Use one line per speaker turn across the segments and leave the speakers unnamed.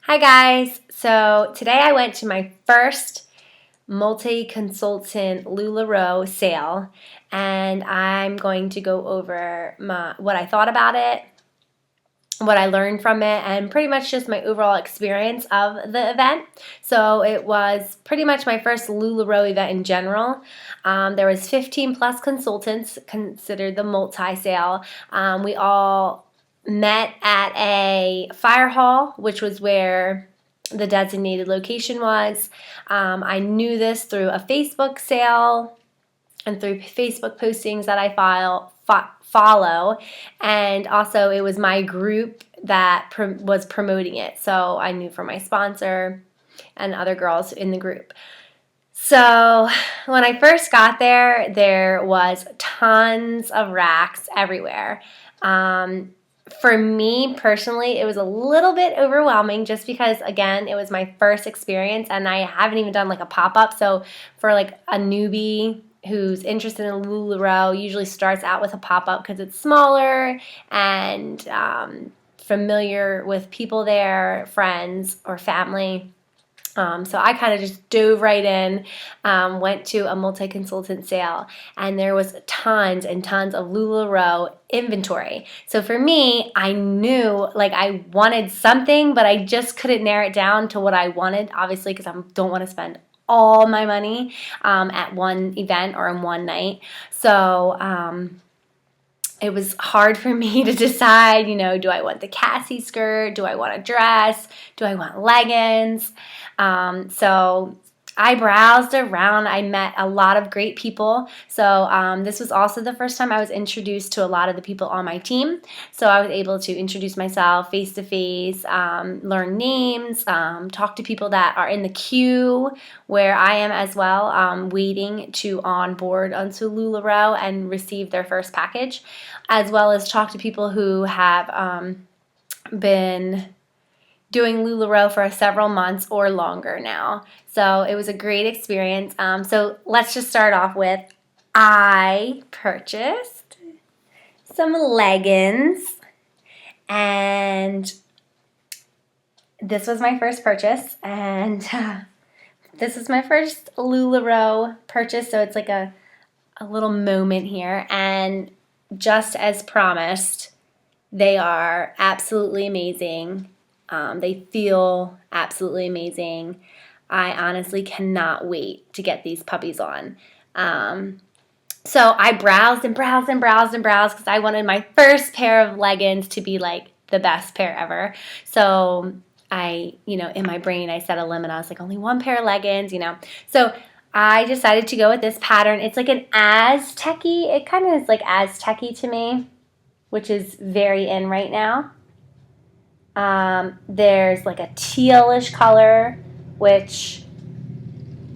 Hi guys! So today I went to my first multi-consultant LuLaRoe sale, and I'm going to go over what I thought about it, what I learned from it, and pretty much just my overall experience of the event. So it was pretty much my first LuLaRoe event in general. There was 15 plus consultants considered the multi-sale. We all met at a fire hall, which was where the designated location was. I knew this through a Facebook sale and through Facebook postings that I follow, and also it was my group that was promoting it, so I knew from my sponsor and other girls in the group. So when I first got there, there was tons of racks everywhere. For me personally, it was a little bit overwhelming just because, again, it was my first experience and I haven't even done like a pop-up. So for like a newbie who's interested in LuLaRoe, usually starts out with a pop-up because it's smaller and familiar with people there, friends or family. So I kind of just dove right in, went to a multi-consultant sale, and there was tons and tons of LuLaRoe inventory. So for me, I knew like I wanted something, but I just couldn't narrow it down to what I wanted, obviously, because I don't want to spend all my money at one event or in one night. So it was hard for me to decide, do I want the Cassie skirt? Do I want a dress? Do I want leggings? So I browsed around. I met a lot of great people. So this was also the first time I was introduced to a lot of the people on my team. So I was able to introduce myself face to face, learn names, talk to people that are in the queue where I am as well, waiting to onboard onto LuLaRoe and receive their first package, as well as talk to people who have been doing LuLaRoe for several months or longer now. So it was a great experience. So let's just start off with, I purchased some leggings, and this was my first purchase, and this is my first LuLaRoe purchase, so it's like a little moment here, and just as promised, they are absolutely amazing. They feel absolutely amazing. I honestly cannot wait to get these puppies on. So I browsed and browsed and browsed and browsed because I wanted my first pair of leggings to be like the best pair ever. So I, in my brain, I set a limit. I was like, only one pair of leggings, So I decided to go with this pattern. It's like an Aztec-y. It kind of is like Aztec-y to me, which is very in right now. There's like a tealish color, which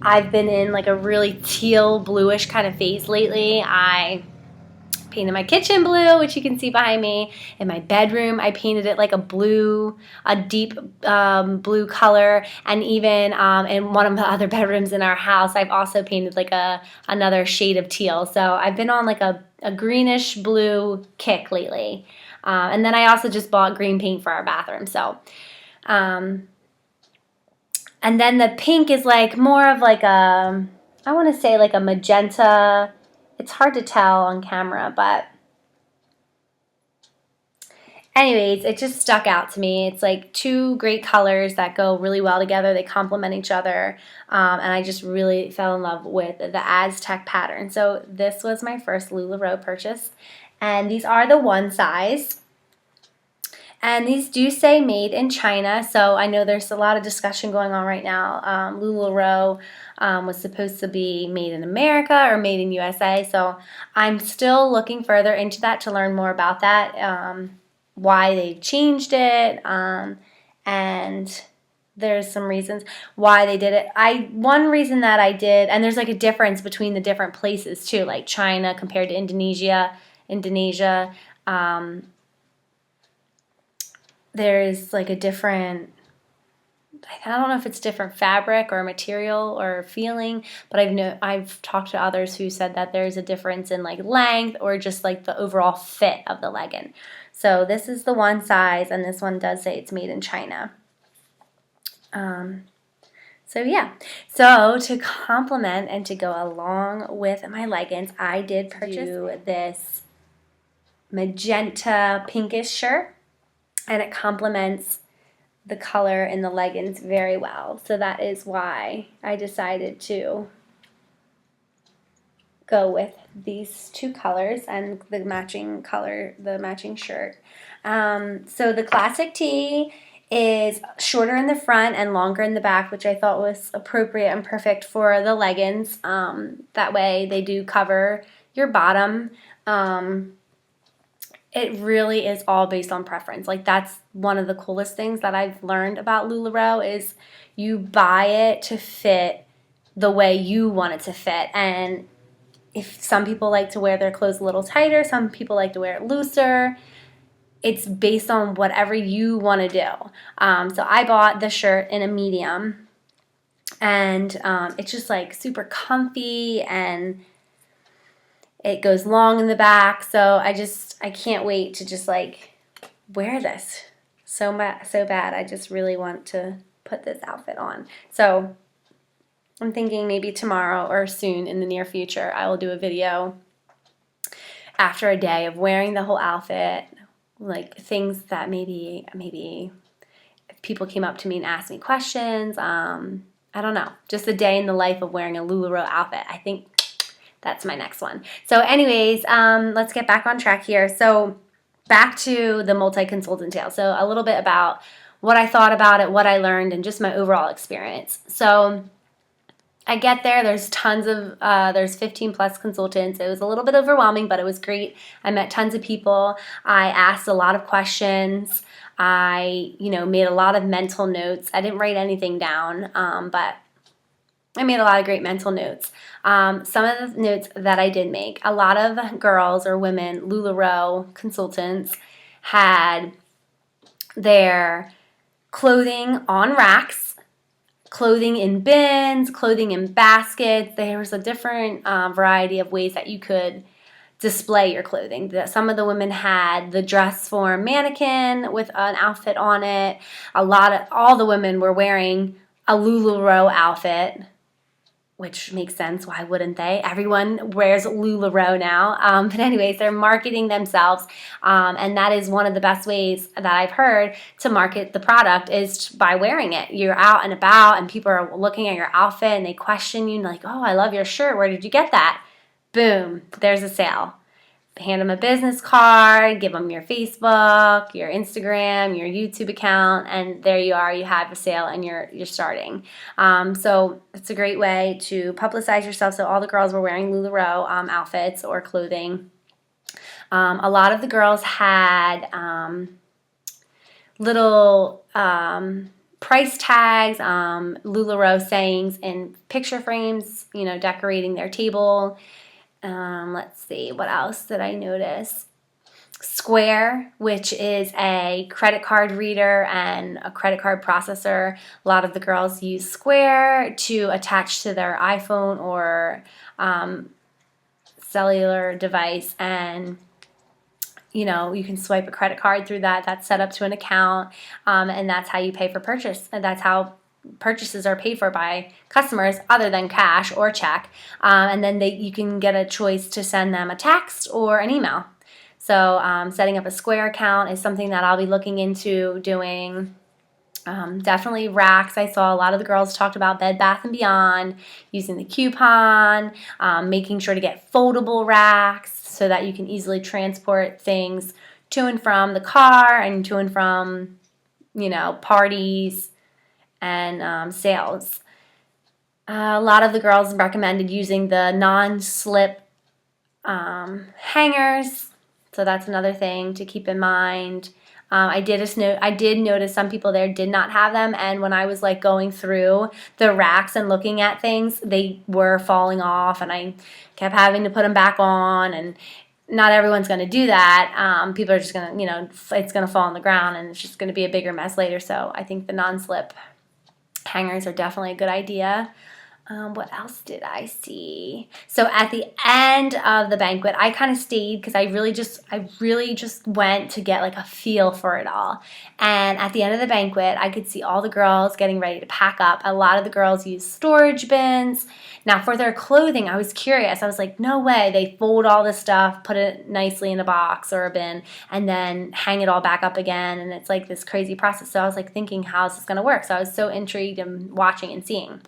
I've been in like a really teal bluish kind of phase lately. I painted my kitchen blue, which you can see behind me. In my bedroom, I painted it like a deep blue color. And even in one of the other bedrooms in our house, I've also painted like another shade of teal. So I've been on like a greenish blue kick lately. And then I also just bought green paint for our bathroom. So, and then the pink is like more of like I want to say like a magenta. It's hard to tell on camera, but anyways, it just stuck out to me. It's like two great colors that go really well together. They complement each other. And I just really fell in love with the Aztec pattern. So this was my first LuLaRoe purchase. And these are the one size. And these do say made in China, so I know there's a lot of discussion going on right now. LuLaRoe was supposed to be made in America or made in USA, so I'm still looking further into that to learn more about that, why they changed it, and there's some reasons why they did it. One reason that I did, and there's like a difference between the different places too, like China compared to Indonesia. There's like a different, I don't know if it's different fabric or material or feeling, but I've talked to others who said that there's a difference in like length or just like the overall fit of the legging. So this is the one size, and this one does say it's made in China. So yeah, so to complement and to go along with my leggings, I did purchase this magenta pinkish shirt, and it complements the color in the leggings very well. So that is why I decided to go with these two colors and the matching color, the matching shirt. So the classic tee is shorter in the front and longer in the back, which I thought was appropriate and perfect for the leggings. That way they do cover your bottom. It really is all based on preference. Like, that's one of the coolest things that I've learned about LuLaRoe is you buy it to fit the way you want it to fit. And if some people like to wear their clothes a little tighter, some people like to wear it looser. It's based on whatever you want to do. So I bought the shirt in a medium, and it's just like super comfy, and it goes long in the back. So I can't wait to just like wear this so bad. I just really want to put this outfit on. So I'm thinking maybe tomorrow or soon in the near future, I will do a video after a day of wearing the whole outfit, like things that maybe if people came up to me and asked me questions, I don't know, just a day in the life of wearing a LuLaRoe outfit. I think that's my next one. So anyways, let's get back on track here. So back to the multi-consultant tale. So a little bit about what I thought about it, what I learned, and just my overall experience. So I get there, there's tons of, there's 15 plus consultants. It was a little bit overwhelming, but it was great. I met tons of people. I asked a lot of questions. I, made a lot of mental notes. I didn't write anything down, but I made a lot of great mental notes. Some of the notes that I did make, a lot of girls or women, LuLaRoe consultants, had their clothing on racks, clothing in bins, clothing in baskets. There was a different variety of ways that you could display your clothing. Some of the women had the dress form mannequin with an outfit on it. All the women were wearing a LuLaRoe outfit, which makes sense. Why wouldn't they? Everyone wears LuLaRoe now. But anyways, they're marketing themselves. And that is one of the best ways that I've heard to market the product is by wearing it. You're out and about and people are looking at your outfit and they question you like, oh, I love your shirt. Where did you get that? Boom, there's a sale. Hand them a business card, give them your Facebook, your Instagram, your YouTube account, and there you are. You have a sale and you're starting. So it's a great way to publicize yourself. So all the girls were wearing LuLaRoe outfits or clothing. A lot of the girls had little price tags, LuLaRoe sayings in picture frames, decorating their table. Let's see, what else did I notice? Square, which is a credit card reader and a credit card processor. A lot of the girls use Square to attach to their iPhone or cellular device, and you can swipe a credit card through that. That's set up to an account, and that's how you pay for purchase. And that's how purchases are paid for by customers other than cash or check. And then you can get a choice to send them a text or an email. So setting up a Square account is something that I'll be looking into doing. Definitely racks. I saw a lot of the girls talked about Bed Bath & Beyond, using the coupon, making sure to get foldable racks so that you can easily transport things to and from the car and to and from, parties and sales. A lot of the girls recommended using the non-slip hangers, so that's another thing to keep in mind. I did notice some people there did not have them, and when I was like going through the racks and looking at things, they were falling off, and I kept having to put them back on, and not everyone's going to do that. People are just going to, it's going to fall on the ground, and it's just going to be a bigger mess later, so I think the non-slip hangers are definitely a good idea. What else did I see? So at the end of the banquet, I kind of stayed because I really just went to get like a feel for it all. And at the end of the banquet, I could see all the girls getting ready to pack up. A lot of the girls use storage bins. Now for their clothing, I was curious. I was like, no way. They fold all this stuff, put it nicely in a box or a bin, and then hang it all back up again. And it's like this crazy process. So I was like thinking, how's this going to work? So I was so intrigued and watching and seeing.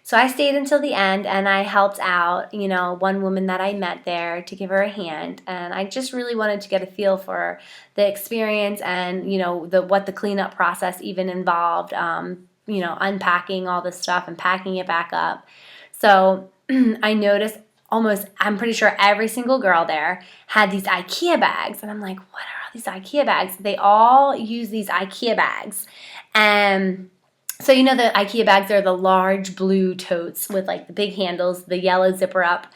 So I stayed until the end, and I helped out, one woman that I met there to give her a hand. And I just really wanted to get a feel for the experience and, what the cleanup process even involved, unpacking all this stuff and packing it back up. So I noticed I'm pretty sure every single girl there had these IKEA bags. And I'm like, what are all these IKEA bags? They all use these IKEA bags. And so the IKEA bags are the large blue totes with like the big handles, the yellow zipper up.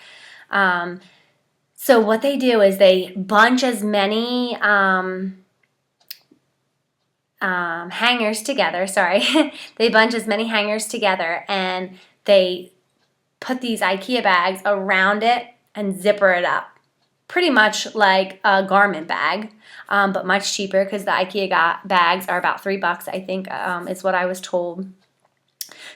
So what they do is they bunch as many hangers together. Sorry, they bunch as many hangers together, and they put these IKEA bags around it and zipper it up. Pretty much like a garment bag, but much cheaper because the IKEA bags are about $3, I think, is what I was told.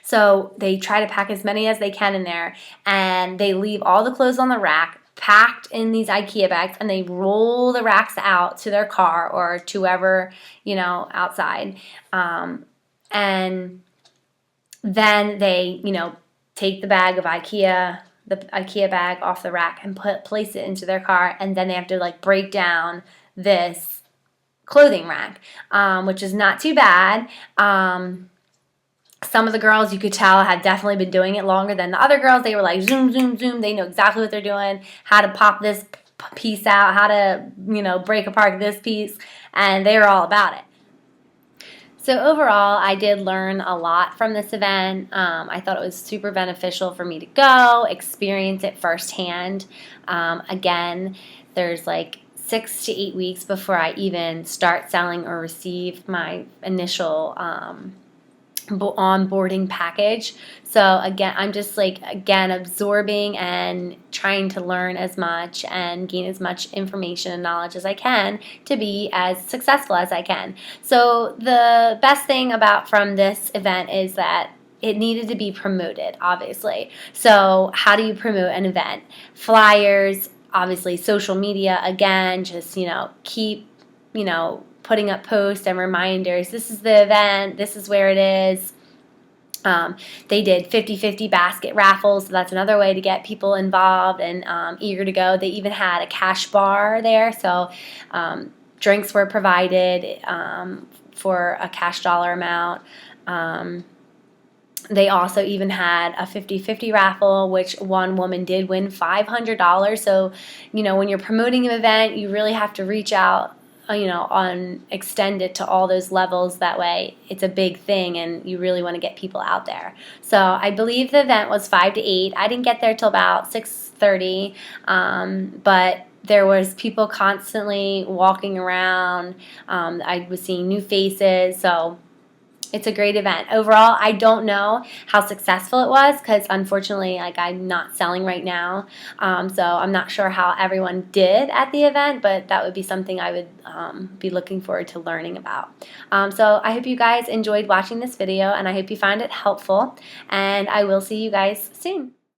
So they try to pack as many as they can in there, and they leave all the clothes on the rack packed in these IKEA bags, and they roll the racks out to their car or to whoever, outside. And then they, take the bag of the IKEA bag off the rack and place it into their car, and then they have to like break down this clothing rack, which is not too bad. Some of the girls, you could tell, had definitely been doing it longer than the other girls. They were like zoom, zoom, zoom. They know exactly what they're doing, how to pop this piece out, how to, break apart this piece, and they were all about it. So overall, I did learn a lot from this event. I thought it was super beneficial for me to go, experience it firsthand. Again, there's like 6 to 8 weeks before I even start selling or receive my initial onboarding package. So again, I'm just absorbing and trying to learn as much and gain as much information and knowledge as I can to be as successful as I can. So the best thing from this event is that it needed to be promoted, obviously. So how do you promote an event? Flyers, obviously social media, again, just, keep, putting up posts and reminders. This is the event. This is where it is. They did 50-50 basket raffles. So that's another way to get people involved and eager to go. They even had a cash bar there. So drinks were provided for a cash dollar amount. They also even had a 50-50 raffle, which one woman did win $500. So, when you're promoting an event, you really have to reach out, extend it to all those levels. That way it's a big thing and you really want to get people out there. So I believe the event was 5 to 8. I didn't get there till about 6:30, but there was people constantly walking around. I was seeing new faces, so it's a great event. Overall, I don't know how successful it was because unfortunately, I'm not selling right now. So I'm not sure how everyone did at the event, but that would be something I would be looking forward to learning about. So I hope you guys enjoyed watching this video, and I hope you find it helpful, and I will see you guys soon.